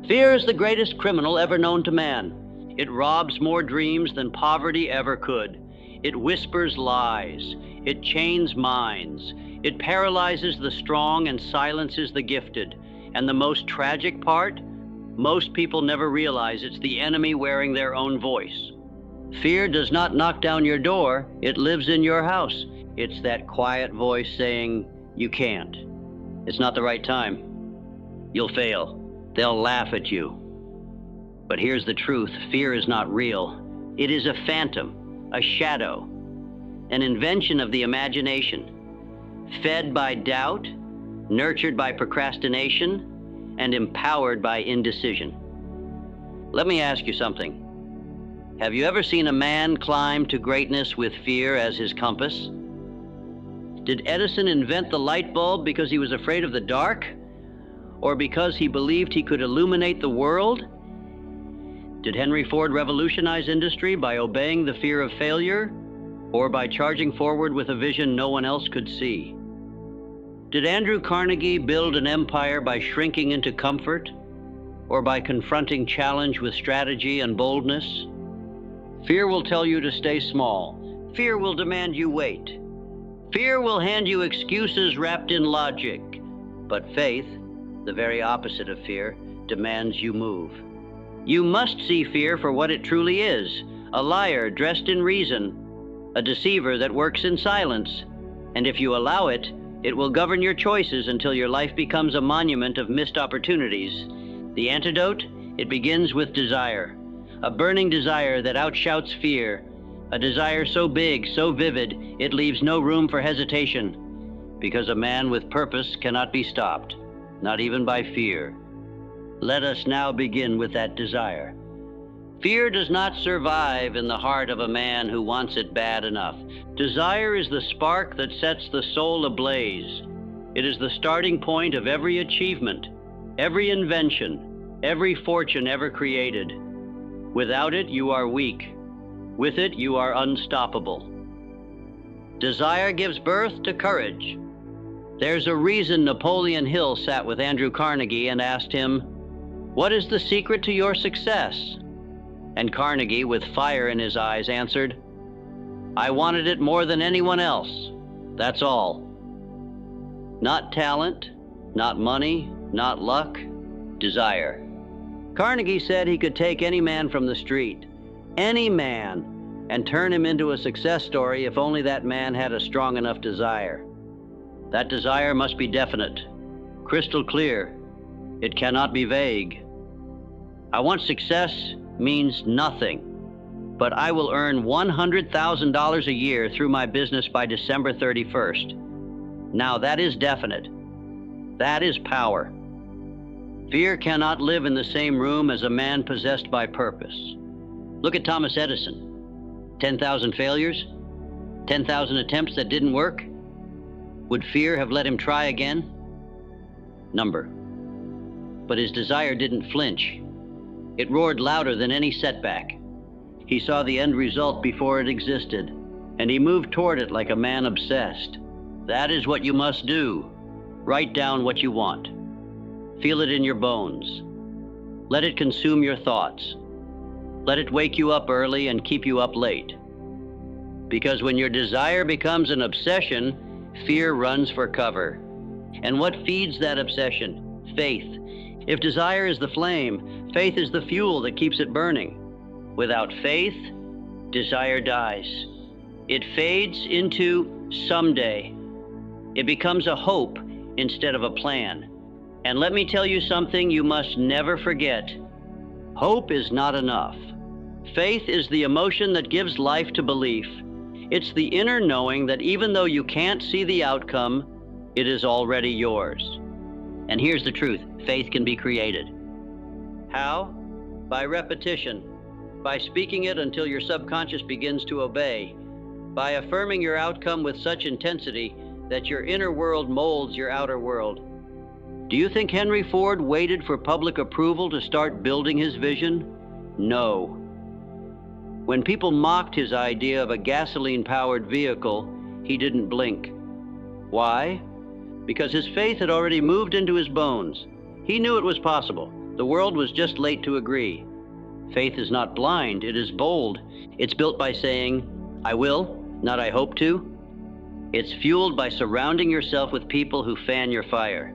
Fear is the greatest criminal ever known to man. It robs more dreams than poverty ever could. It whispers lies. It chains minds. It paralyzes the strong and silences the gifted. And the most tragic part? Most people never realize it's the enemy wearing their own voice. Fear does not knock down your door. It lives in your house. It's that quiet voice saying, "You can't. It's not the right time. You'll fail. They'll laugh at you." But here's the truth. Fear is not real. It is a phantom, a shadow, an invention of the imagination, fed by doubt, nurtured by procrastination, and empowered by indecision. Let me ask you something. Have you ever seen a man climb to greatness with fear as his compass? Did Edison invent the light bulb because he was afraid of the dark? Or because he believed he could illuminate the world? Did Henry Ford revolutionize industry by obeying the fear of failure, or by charging forward with a vision no one else could see? Did Andrew Carnegie build an empire by shrinking into comfort, or by confronting challenge with strategy and boldness? Fear will tell you to stay small. Fear will demand you wait. Fear will hand you excuses wrapped in logic. But faith, the very opposite of fear, demands you move. You must see fear for what it truly is, a liar dressed in reason, a deceiver that works in silence. And if you allow it, it will govern your choices until your life becomes a monument of missed opportunities. The antidote? It begins with desire, a burning desire that outshouts fear, a desire so big, so vivid, it leaves no room for hesitation, because a man with purpose cannot be stopped, not even by fear. Let us now begin with that desire. Fear does not survive in the heart of a man who wants it bad enough. Desire is the spark that sets the soul ablaze. It is the starting point of every achievement, every invention, every fortune ever created. Without it, you are weak. With it, you are unstoppable. Desire gives birth to courage. There's a reason Napoleon Hill sat with Andrew Carnegie and asked him, "What is the secret to your success?" And Carnegie, with fire in his eyes, answered, "I wanted it more than anyone else. That's all." Not talent, not money, not luck, desire. Carnegie said he could take any man from the street, any man, and turn him into a success story if only that man had a strong enough desire. That desire must be definite, crystal clear. It cannot be vague. "I want success" means nothing, but I will earn $100,000 a year through my business by December 31st. Now that is definite. That is power. Fear cannot live in the same room as a man possessed by purpose. Look at Thomas Edison. 10,000 failures, 10,000 attempts that didn't work. Would fear have let him try again? Number. But his desire didn't flinch. It roared louder than any setback. He saw the end result before it existed, and he moved toward it like a man obsessed. That is what you must do. Write down what you want. Feel it in your bones. Let it consume your thoughts. Let it wake you up early and keep you up late. Because when your desire becomes an obsession, fear runs for cover. And what feeds that obsession? Faith. If desire is the flame, faith is the fuel that keeps it burning. Without faith, desire dies. It fades into someday. It becomes a hope instead of a plan. And let me tell you something you must never forget. Hope is not enough. Faith is the emotion that gives life to belief. It's the inner knowing that even though you can't see the outcome, it is already yours. And here's the truth, faith can be created. How? By repetition, by speaking it until your subconscious begins to obey, by affirming your outcome with such intensity that your inner world molds your outer world. Do you think Henry Ford waited for public approval to start building his vision? No. When people mocked his idea of a gasoline-powered vehicle, he didn't blink. Why? Because his faith had already moved into his bones. He knew it was possible. The world was just late to agree. Faith is not blind, it is bold. It's built by saying, I will, not I hope to. It's fueled by surrounding yourself with people who fan your fire,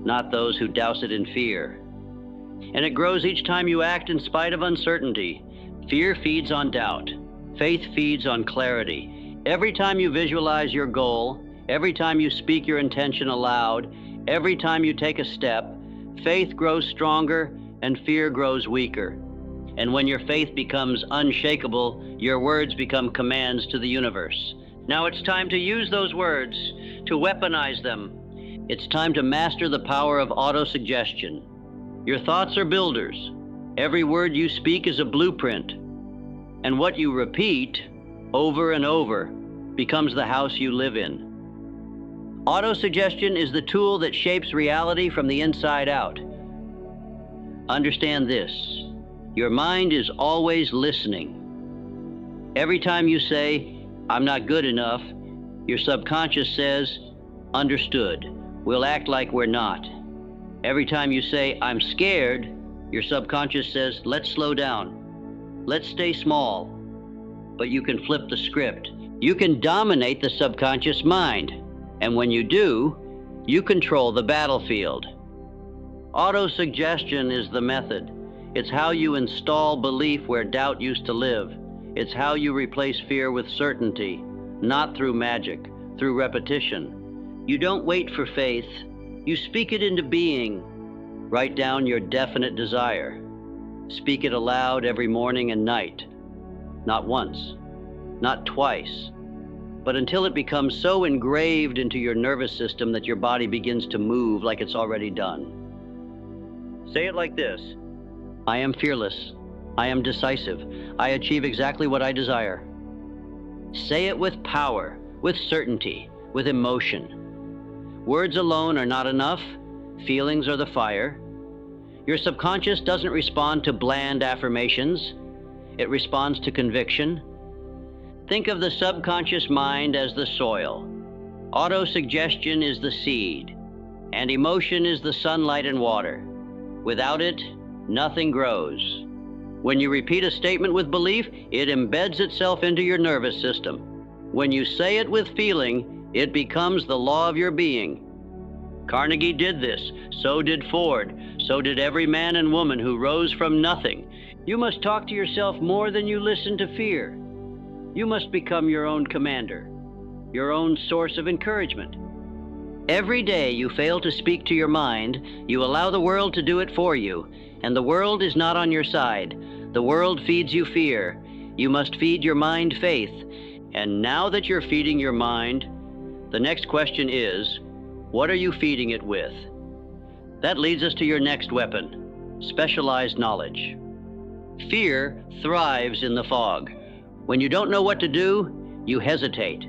not those who douse it in fear. And it grows each time you act in spite of uncertainty. Fear feeds on doubt. Faith feeds on clarity. Every time you visualize your goal, every time you speak your intention aloud, every time you take a step, faith grows stronger and fear grows weaker. And when your faith becomes unshakable, your words become commands to the universe. Now it's time to use those words, to weaponize them. It's time to master the power of autosuggestion. Your thoughts are builders. Every word you speak is a blueprint. And what you repeat over and over becomes the house you live in. Autosuggestion is the tool that shapes reality from the inside out. Understand this. Your mind is always listening. Every time you say, I'm not good enough, your subconscious says, understood. We'll act like we're not. Every time you say, I'm scared, your subconscious says, let's slow down. Let's stay small. But you can flip the script. You can dominate the subconscious mind. And when you do, you control the battlefield. Autosuggestion is the method. It's how you install belief where doubt used to live. It's how you replace fear with certainty, not through magic, through repetition. You don't wait for faith. You speak it into being. Write down your definite desire. Speak it aloud every morning and night. Not once, not twice, but until it becomes so engraved into your nervous system that your body begins to move like it's already done. Say it like this. I am fearless. I am decisive. I achieve exactly what I desire. Say it with power, with certainty, with emotion. Words alone are not enough. Feelings are the fire. Your subconscious doesn't respond to bland affirmations. It responds to conviction. Think of the subconscious mind as the soil. Autosuggestion is the seed, and emotion is the sunlight and water. Without it, nothing grows. When you repeat a statement with belief, it embeds itself into your nervous system. When you say it with feeling, it becomes the law of your being. Carnegie did this, so did Ford, so did every man and woman who rose from nothing. You must talk to yourself more than you listen to fear. You must become your own commander, your own source of encouragement. Every day you fail to speak to your mind, you allow the world to do it for you, and the world is not on your side. The world feeds you fear. You must feed your mind faith. And now that you're feeding your mind, the next question is, what are you feeding it with? That leads us to your next weapon, specialized knowledge. Fear thrives in the fog. When you don't know what to do, you hesitate.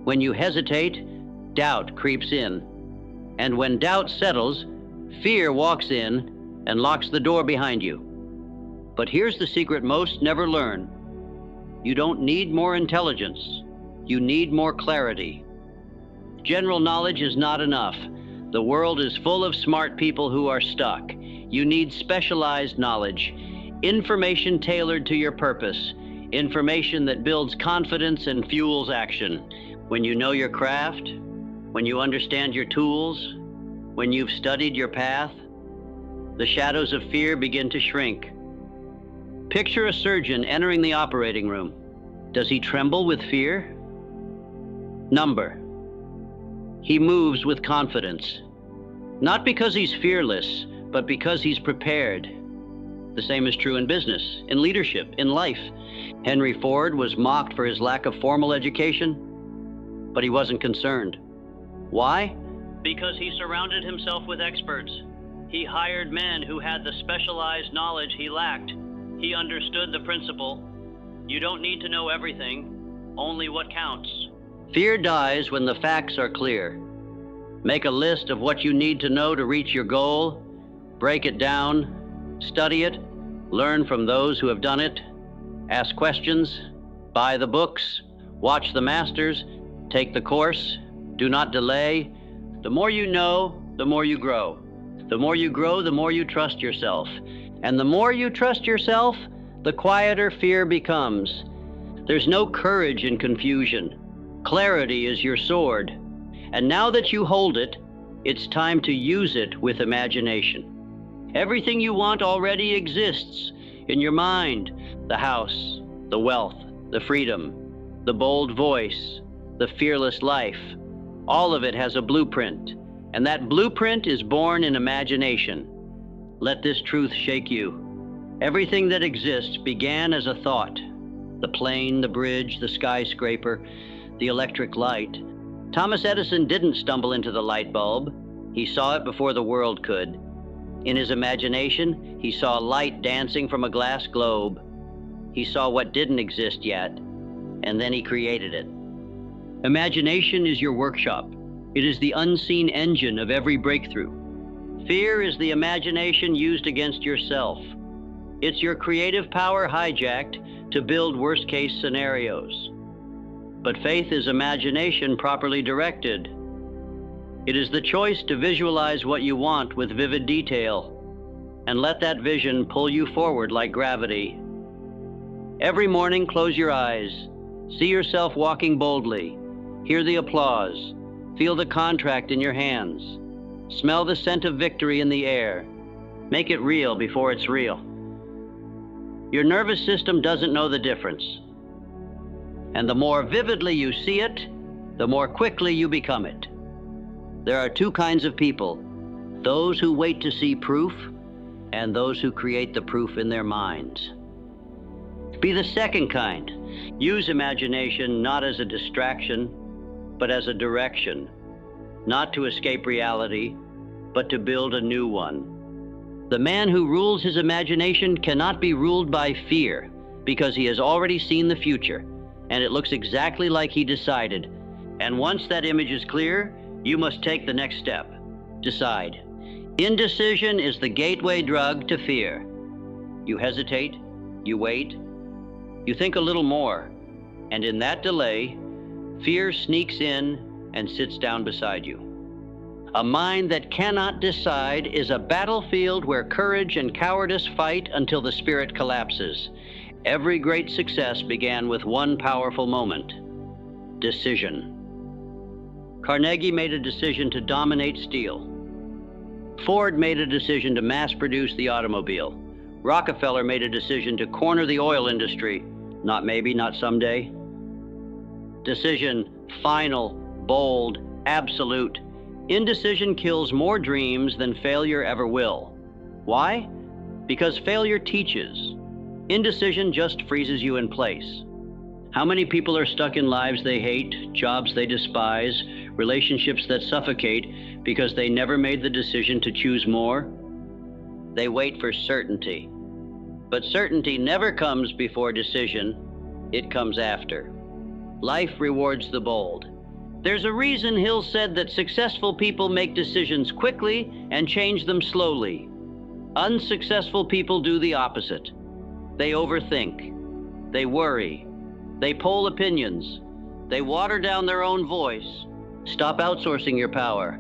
When you hesitate, doubt creeps in. And when doubt settles, fear walks in and locks the door behind you. But here's the secret most never learn. You don't need more intelligence. You need more clarity. General knowledge is not enough. The world is full of smart people who are stuck. You need specialized knowledge, information tailored to your purpose, information that builds confidence and fuels action. When you know your craft, when you understand your tools, when you've studied your path, the shadows of fear begin to shrink. Picture a surgeon entering the operating room. Does he tremble with fear? Number. He moves with confidence. Not because he's fearless, but because he's prepared. The same is true in business, in leadership, in life. Henry Ford was mocked for his lack of formal education, but he wasn't concerned. Why? Because he surrounded himself with experts. He hired men who had the specialized knowledge he lacked. He understood the principle. You don't need to know everything, only what counts. Fear dies when the facts are clear. Make a list of what you need to know to reach your goal. Break it down, study it, learn from those who have done it, ask questions, buy the books, watch the masters, take the course, do not delay. The more you know, the more you grow. The more you grow, the more you trust yourself. And the more you trust yourself, the quieter fear becomes. There's no courage in confusion. Clarity is your sword. And now that you hold it, it's time to use it with imagination. Everything you want already exists in your mind: the house, the wealth, the freedom, the bold voice, the fearless life. All of it has a blueprint, and that blueprint is born in imagination. Let this truth shake you. Everything that exists began as a thought. The plane, the bridge, the skyscraper, the electric light. Thomas Edison didn't stumble into the light bulb. He saw it before the world could. In his imagination, he saw light dancing from a glass globe. He saw what didn't exist yet, and then he created it. Imagination is your workshop. It is the unseen engine of every breakthrough. Fear is the imagination used against yourself. It's your creative power hijacked to build worst-case scenarios. But faith is imagination properly directed. It is the choice to visualize what you want with vivid detail, and let that vision pull you forward like gravity. Every morning, close your eyes. See yourself walking boldly. Hear the applause. Feel the contract in your hands. Smell the scent of victory in the air. Make it real before it's real. Your nervous system doesn't know the difference. And the more vividly you see it, the more quickly you become it. There are two kinds of people: those who wait to see proof, and those who create the proof in their minds. Be the second kind. Use imagination not as a distraction, but as a direction. Not to escape reality, but to build a new one. The man who rules his imagination cannot be ruled by fear, because he has already seen the future, and it looks exactly like he decided. And once that image is clear, you must take the next step. Decide. Indecision is the gateway drug to fear. You hesitate, you wait, you think a little more, and in that delay, fear sneaks in and sits down beside you. A mind that cannot decide is a battlefield where courage and cowardice fight until the spirit collapses. Every great success began with one powerful moment: decision. Carnegie made a decision to dominate steel. Ford made a decision to mass produce the automobile. Rockefeller made a decision to corner the oil industry. Not maybe, not someday. Decision: final, bold, absolute. Indecision kills more dreams than failure ever will. Why? Because failure teaches. Indecision just freezes you in place. How many people are stuck in lives they hate, jobs they despise, relationships that suffocate because they never made the decision to choose more? They wait for certainty. But certainty never comes before decision, it comes after. Life rewards the bold. There's a reason Hill said that successful people make decisions quickly and change them slowly. Unsuccessful people do the opposite. They overthink. They worry. They poll opinions. They water down their own voice. Stop outsourcing your power.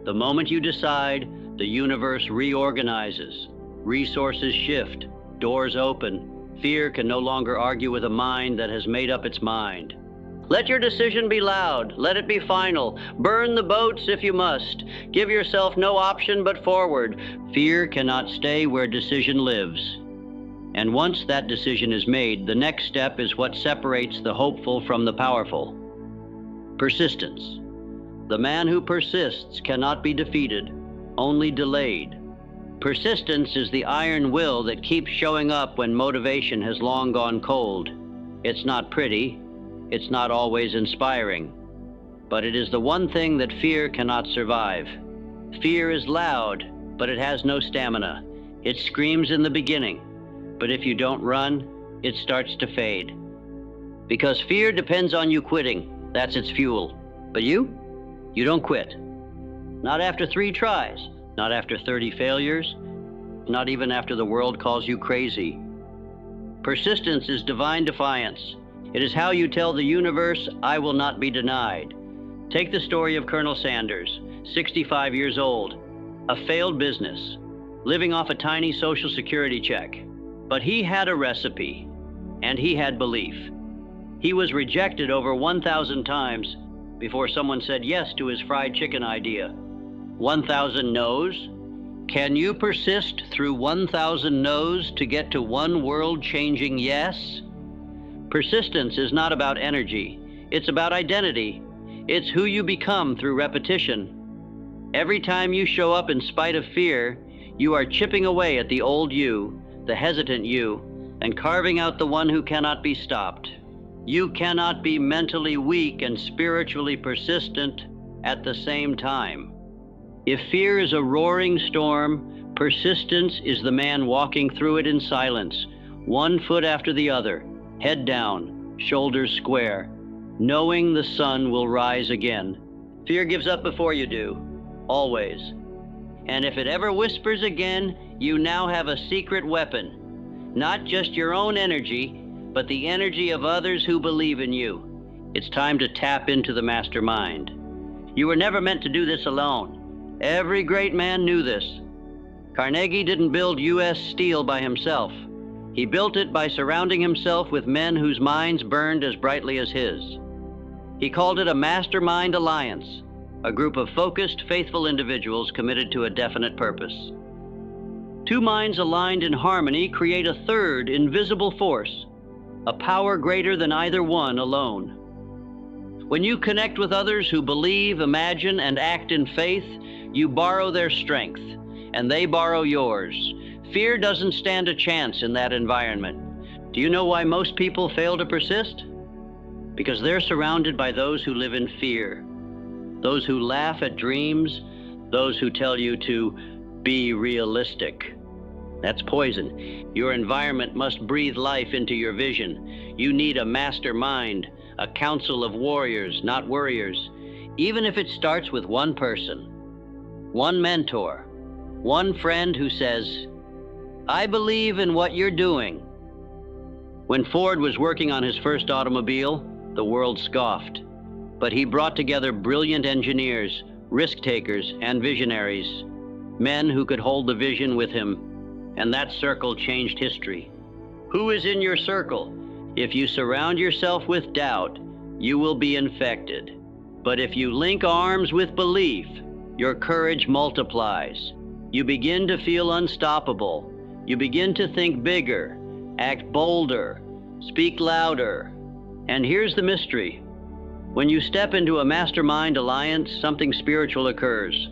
The moment you decide, the universe reorganizes. Resources shift. Doors open. Fear can no longer argue with a mind that has made up its mind. Let your decision be loud. Let it be final. Burn the boats if you must. Give yourself no option but forward. Fear cannot stay where decision lives. And once that decision is made, the next step is what separates the hopeful from the powerful. Persistence. The man who persists cannot be defeated, only delayed. Persistence is the iron will that keeps showing up when motivation has long gone cold. It's not pretty. It's not always inspiring, but it is the one thing that fear cannot survive. Fear is loud, but it has no stamina. It screams in the beginning, but if you don't run, it starts to fade. Because fear depends on you quitting. That's its fuel. But you don't quit. Not after 3 tries, not after 30 failures, not even after the world calls you crazy. Persistence is divine defiance. It is how you tell the universe, I will not be denied. Take the story of Colonel Sanders, 65 years old. a failed business, living off a tiny Social Security check. But he had a recipe, and he had belief. He was rejected over 1,000 times before someone said yes to his fried chicken idea. 1,000 no's? Can you persist through 1,000 no's to get to one world-changing yes? Persistence is not about energy. It's about identity. It's who you become through repetition. Every time you show up in spite of fear, you are chipping away at the old you, the hesitant you, and carving out the one who cannot be stopped. You cannot be mentally weak and spiritually persistent at the same time. If fear is a roaring storm, persistence is the man walking through it in silence, one foot after the other, head down, shoulders square, knowing the sun will rise again. Fear gives up before you do, always. And if it ever whispers again, you now have a secret weapon. Not just your own energy, but the energy of others who believe in you. It's time to tap into the mastermind. You were never meant to do this alone. Every great man knew this. Carnegie didn't build U.S. Steel by himself. He built it by surrounding himself with men whose minds burned as brightly as his. He called it a mastermind alliance, a group of focused, faithful individuals committed to a definite purpose. Two minds aligned in harmony create a third invisible force, a power greater than either one alone. When you connect with others who believe, imagine, and act in faith, you borrow their strength, and they borrow yours. Fear doesn't stand a chance in that environment. Do you know why most people fail to persist? Because they're surrounded by those who live in fear, those who laugh at dreams, those who tell you to be realistic. That's poison. Your environment must breathe life into your vision. You need a mastermind, a council of warriors, not worriers. Even if it starts with one person, one mentor, one friend who says, I believe in what you're doing. When Ford was working on his first automobile, the world scoffed. But he brought together brilliant engineers, risk-takers, and visionaries, men who could hold the vision with him, and that circle changed history. Who is in your circle? If you surround yourself with doubt, you will be infected. But if you link arms with belief, your courage multiplies. You begin to feel unstoppable. You begin to think bigger, act bolder, speak louder. And here's the mystery. When you step into a mastermind alliance, something spiritual occurs.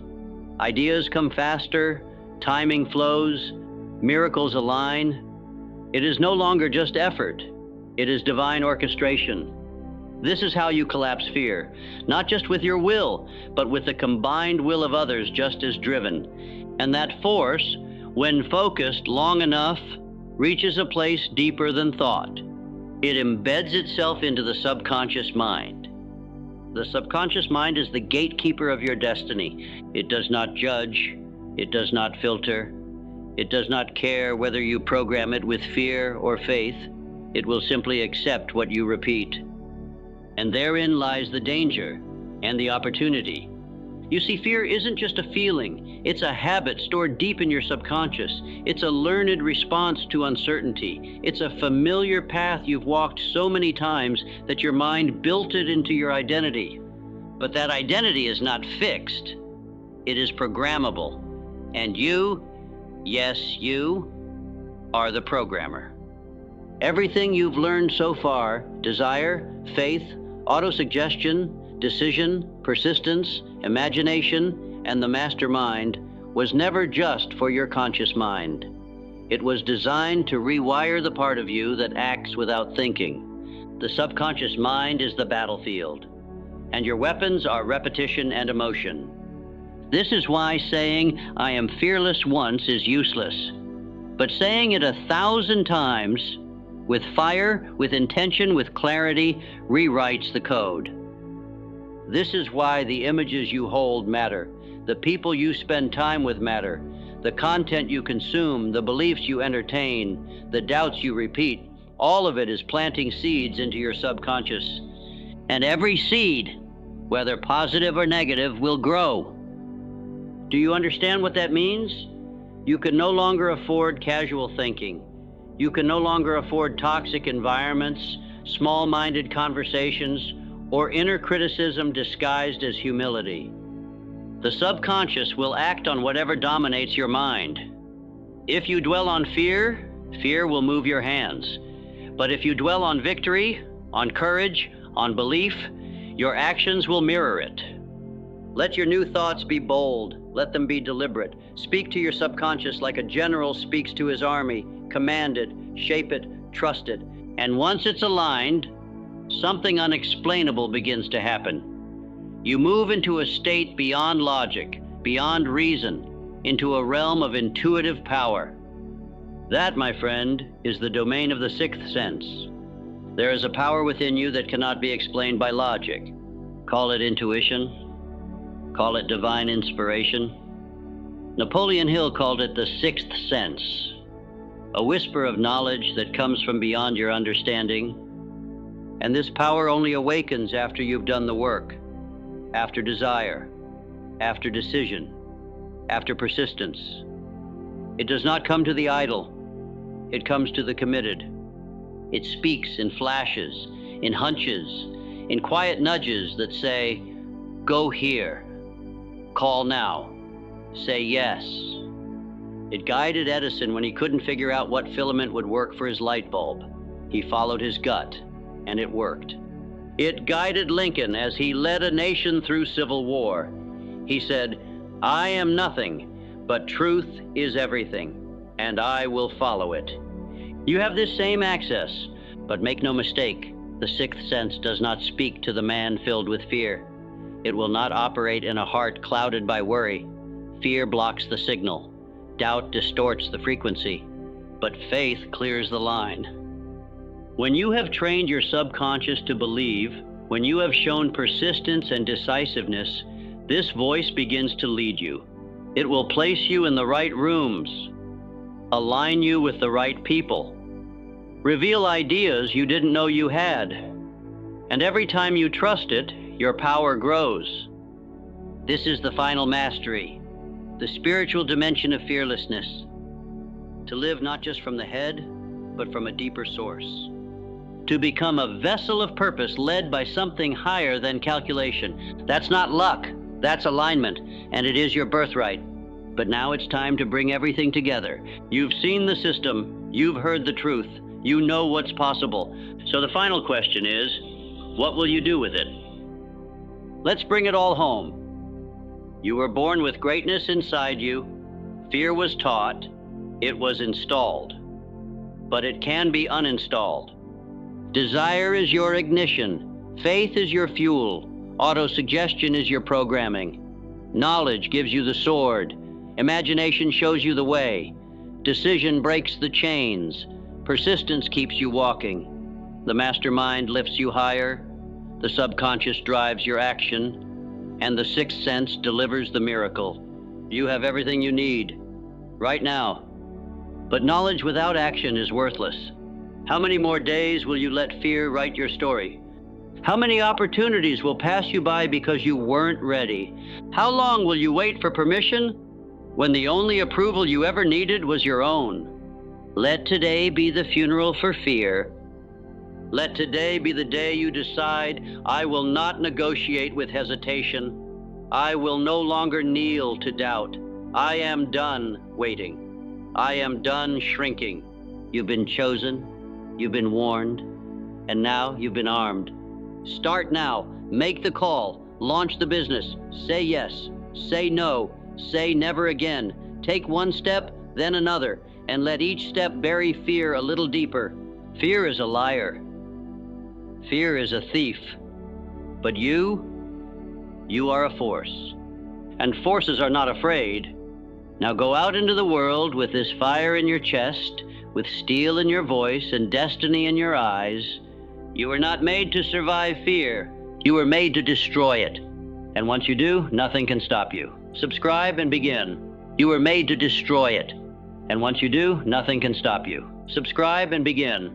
Ideas come faster, timing flows, miracles align. It is no longer just effort. It is divine orchestration. This is how you collapse fear, not just with your will, but with the combined will of others just as driven. And that force, when focused long enough, reaches a place deeper than thought. It embeds itself into the subconscious mind. The subconscious mind is the gatekeeper of your destiny. It does not judge. It does not filter. It does not care whether you program it with fear or faith. It will simply accept what you repeat. And therein lies the danger and the opportunity. You see, fear isn't just a feeling. It's a habit stored deep in your subconscious. It's a learned response to uncertainty. It's a familiar path you've walked so many times that your mind built it into your identity. But that identity is not fixed. It is programmable. And you, yes, you, are the programmer. Everything you've learned so far, desire, faith, autosuggestion, decision, persistence, imagination, and the mastermind, was never just for your conscious mind. It was designed to rewire the part of you that acts without thinking. The subconscious mind is the battlefield, and your weapons are repetition and emotion. This is why saying, I am fearless once is useless. But saying it 1,000 times, with fire, with intention, with clarity, rewrites the code. This is why the images you hold matter, the people you spend time with matter, the content you consume, the beliefs you entertain, the doubts you repeat. All of it is planting seeds into your subconscious. And every seed, whether positive or negative, will grow. Do you understand what that means? You can no longer afford casual thinking. You can no longer afford toxic environments, small-minded conversations, or inner criticism disguised as humility. The subconscious will act on whatever dominates your mind. If you dwell on fear, fear will move your hands. But if you dwell on victory, on courage, on belief, your actions will mirror it. Let your new thoughts be bold. Let them be deliberate. Speak to your subconscious like a general speaks to his army. Command it, shape it, trust it. And once it's aligned, something unexplainable begins to happen. You move into a state beyond logic, beyond reason, into a realm of intuitive power. That, my friend, is the domain of the sixth sense. There is a power within you that cannot be explained by logic. Call it intuition. Call it divine inspiration. Napoleon Hill called it the sixth sense, a whisper of knowledge that comes from beyond your understanding. And this power only awakens after you've done the work, after desire, after decision, after persistence. It does not come to the idle. It comes to the committed. It speaks in flashes, in hunches, in quiet nudges that say, go here, call now, say yes. It guided Edison when he couldn't figure out what filament would work for his light bulb. He followed his gut, and it worked. It guided Lincoln as he led a nation through civil war. He said, I am nothing, but truth is everything, and I will follow it. You have this same access, but make no mistake, the sixth sense does not speak to the man filled with fear. It will not operate in a heart clouded by worry. Fear blocks the signal. Doubt distorts the frequency, but faith clears the line. When you have trained your subconscious to believe, when you have shown persistence and decisiveness, this voice begins to lead you. It will place you in the right rooms, align you with the right people, reveal ideas you didn't know you had, and every time you trust it, your power grows. This is the final mastery, the spiritual dimension of fearlessness, to live not just from the head, but from a deeper source, to become a vessel of purpose led by something higher than calculation. That's not luck, that's alignment, and it is your birthright. But now it's time to bring everything together. You've seen the system, you've heard the truth, you know what's possible. So the final question is, what will you do with it? Let's bring it all home. You were born with greatness inside you. Fear was taught. It was installed. But it can be uninstalled. Desire is your ignition. Faith is your fuel. Autosuggestion is your programming. Knowledge gives you the sword. Imagination shows you the way. Decision breaks the chains. Persistence keeps you walking. The mastermind lifts you higher. The subconscious drives your action, and the sixth sense delivers the miracle. You have everything you need, right now. But knowledge without action is worthless. How many more days will you let fear write your story? How many opportunities will pass you by because you weren't ready? How long will you wait for permission when the only approval you ever needed was your own? Let today be the funeral for fear. Let today be the day you decide, I will not negotiate with hesitation. I will no longer kneel to doubt. I am done waiting. I am done shrinking. You've been chosen, you've been warned, and now you've been armed. Start now, make the call, launch the business, say yes, say no, say never again. Take one step, then another, and let each step bury fear a little deeper. Fear is a liar. Fear is a thief, but you are a force, and forces are not afraid. Now go out into the world with this fire in your chest, with steel in your voice and destiny in your eyes. You were not made to survive fear. You were made to destroy it. And once you do, nothing can stop you. Subscribe and begin. You were made to destroy it. And once you do, nothing can stop you. Subscribe and begin.